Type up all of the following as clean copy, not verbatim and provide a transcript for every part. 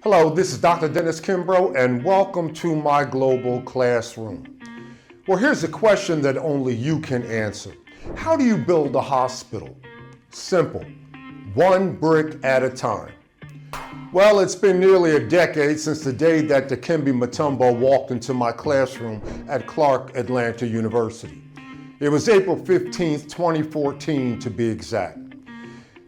Hello, this is Dr. Dennis Kimbro, and welcome to my global classroom. Well, here's a question that only you can answer. How do you build a hospital? Simple, one brick at a time. Well, it's been nearly a decade since the day that Dikembe Mutombo walked into my classroom at Clark Atlanta University. It was April 15th, 2014 to be exact.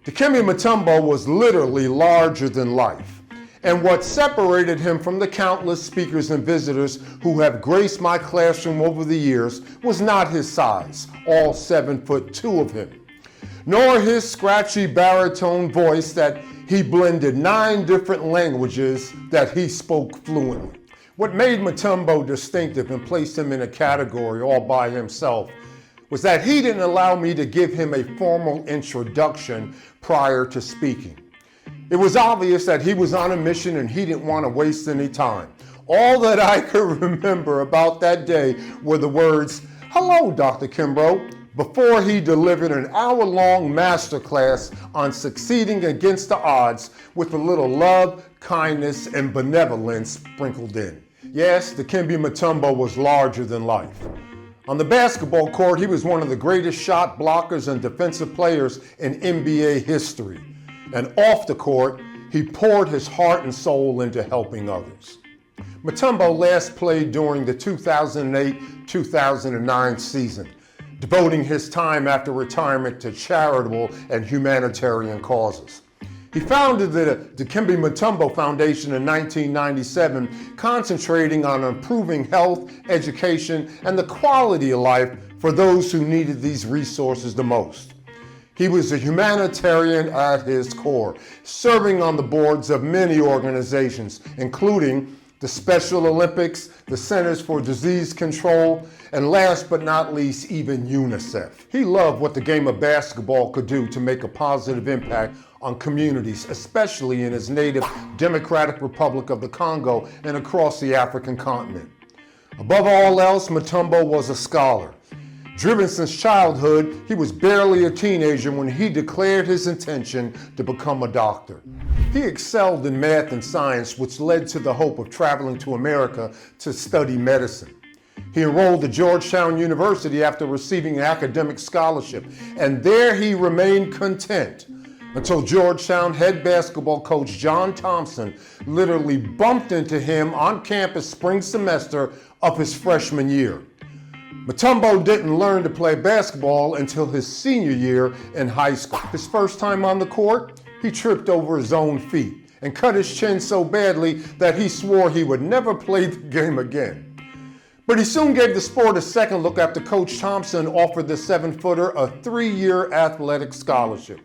Dikembe Mutombo was literally larger than life. And what separated him from the countless speakers and visitors who have graced my classroom over the years was not his size, all 7'2" of him, nor his scratchy baritone voice that he blended 9 different languages that he spoke fluently. What made Mutombo distinctive and placed him in a category all by himself was that he didn't allow me to give him a formal introduction prior to speaking. It was obvious that he was on a mission and he didn't want to waste any time. All that I could remember about that day were the words, "Hello, Dr. Kimbro," before he delivered an hour-long masterclass on succeeding against the odds with a little love, kindness, and benevolence sprinkled in. Yes, Dikembe Mutombo was larger than life. On the basketball court, he was one of the greatest shot blockers and defensive players in NBA history. And off the court, he poured his heart and soul into helping others. Mutombo last played during the 2008-2009 season, devoting his time after retirement to charitable and humanitarian causes. He founded the Kimby Mutombo Foundation in 1997, concentrating on improving health, education, and the quality of life for those who needed these resources the most. He was a humanitarian at his core, serving on the boards of many organizations, including the Special Olympics, the Centers for Disease Control, and last but not least, even UNICEF. He loved what the game of basketball could do to make a positive impact on communities, especially in his native Democratic Republic of the Congo and across the African continent. Above all else, Mutombo was a scholar. Driven since childhood, he was barely a teenager when he declared his intention to become a doctor. He excelled in math and science, which led to the hope of traveling to America to study medicine. He enrolled at Georgetown University after receiving an academic scholarship, and there he remained content until Georgetown head basketball coach John Thompson literally bumped into him on campus spring semester of his freshman year. Mutombo didn't learn to play basketball until his senior year in high school. His first time on the court, he tripped over his own feet and cut his chin so badly that he swore he would never play the game again. But he soon gave the sport a second look after Coach Thompson offered the 7-footer a 3-year athletic scholarship.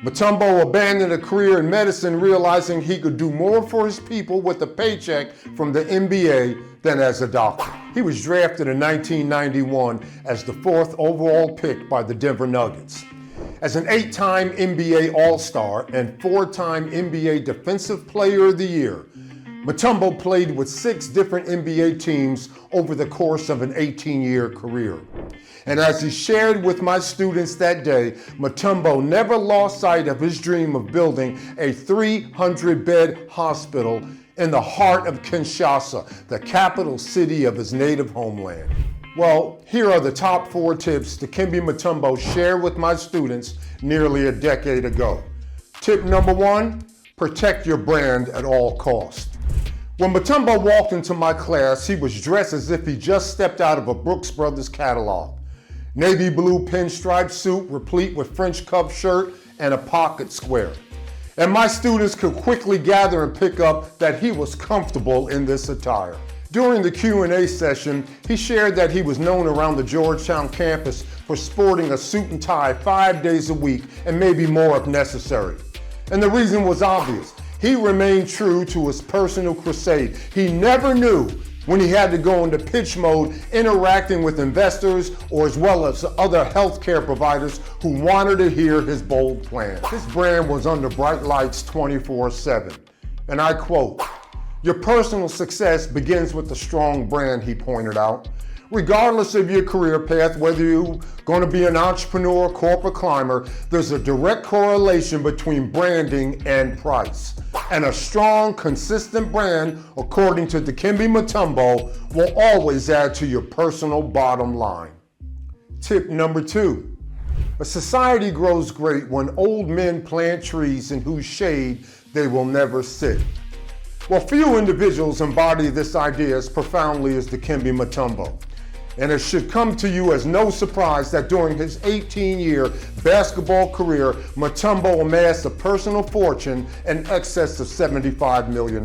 Mutombo abandoned a career in medicine, realizing he could do more for his people with a paycheck from the NBA than as a doctor. He was drafted in 1991 as the 4th overall pick by the Denver Nuggets. As an 8-time NBA All-Star and 4-time NBA Defensive Player of the Year, Mutombo played with 6 different NBA teams over the course of an 18-year career. And as he shared with my students that day, Mutombo never lost sight of his dream of building a 300-bed hospital in the heart of Kinshasa, the capital city of his native homeland. Well, here are the top 4 tips Dikembe Mutombo shared with my students nearly a decade ago. Tip number 1, protect your brand at all costs. When Mutombo walked into my class, he was dressed as if he just stepped out of a Brooks Brothers catalog. Navy blue pinstripe suit, replete with French cuff shirt and a pocket square. And my students could quickly gather and pick up that he was comfortable in this attire. During the Q&A session, he shared that he was known around the Georgetown campus for sporting a suit and tie 5 days a week and maybe more if necessary. And the reason was obvious. He remained true to his personal crusade. He never knew when he had to go into pitch mode, interacting with investors or as well as other healthcare providers who wanted to hear his bold plan. His brand was under bright lights 24/7. And I quote, "Your personal success begins with a strong brand," he pointed out. Regardless of your career path, whether you're going to be an entrepreneur or corporate climber, there's a direct correlation between branding and price. And a strong, consistent brand, according to Dikembe Mutombo, will always add to your personal bottom line. Tip number 2. A society grows great when old men plant trees in whose shade they will never sit. Well, few individuals embody this idea as profoundly as Dikembe Mutombo. And it should come to you as no surprise that during his 18-year basketball career, Mutombo amassed a personal fortune in excess of $75 million.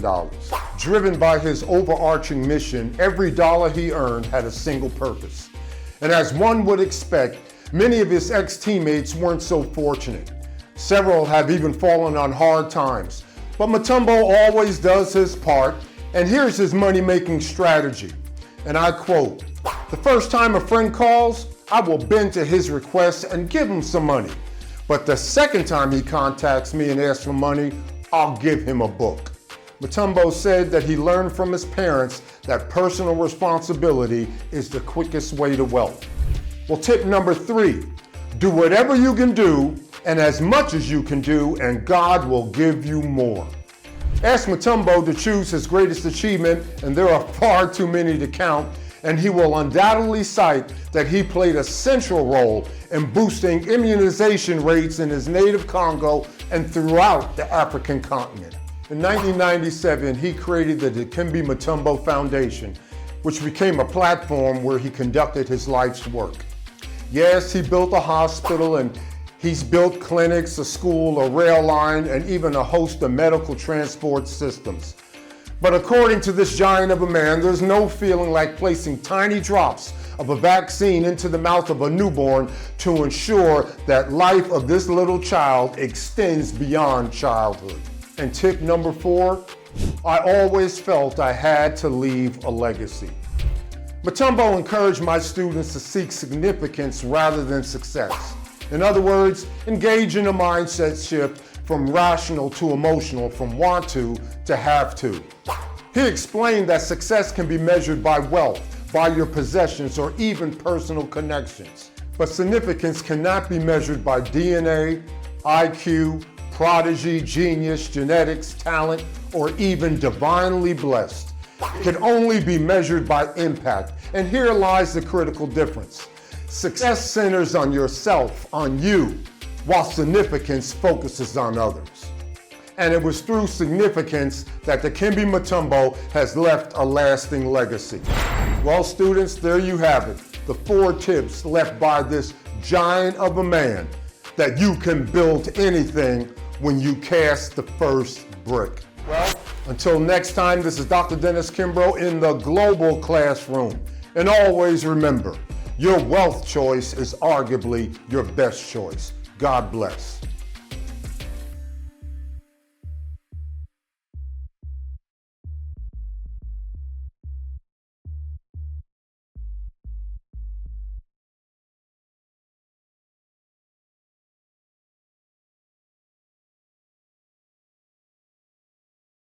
Driven by his overarching mission, every dollar he earned had a single purpose. And as one would expect, many of his ex-teammates weren't so fortunate. Several have even fallen on hard times. But Mutombo always does his part, and here's his money-making strategy. And I quote, "The first time a friend calls, I will bend to his request and give him some money. But the second time he contacts me and asks for money, I'll give him a book." Mutombo said that he learned from his parents that personal responsibility is the quickest way to wealth. Well, tip number 3, do whatever you can do and as much as you can do, and God will give you more. Ask Mutombo to choose his greatest achievement, and there are far too many to count, and he will undoubtedly cite that he played a central role in boosting immunization rates in his native Congo and throughout the African continent. In 1997, he created the Kimby Mutombo Foundation, which became a platform where he conducted his life's work. Yes, he built a hospital, and he's built clinics, a school, a rail line, and even a host of medical transport systems. But according to this giant of a man, there's no feeling like placing tiny drops of a vaccine into the mouth of a newborn to ensure that life of this little child extends beyond childhood. And tip number 4, I always felt I had to leave a legacy. Mutombo encouraged my students to seek significance rather than success. In other words, engage in a mindset shift from rational to emotional, from want to have to. He explained that success can be measured by wealth, by your possessions, or even personal connections. But significance cannot be measured by DNA, IQ, prodigy, genius, genetics, talent, or even divinely blessed. It can only be measured by impact, and here lies the critical difference. Success centers on yourself, on you, while significance focuses on others. And it was through significance that Dikembe Mutombo has left a lasting legacy. Well, students, there you have it, the 4 tips left by this giant of a man that you can build anything when you cast the first brick. Well, until next time, this is Dr. Dennis Kimbro in the Global Classroom. And always remember, your wealth choice is arguably your best choice. God bless.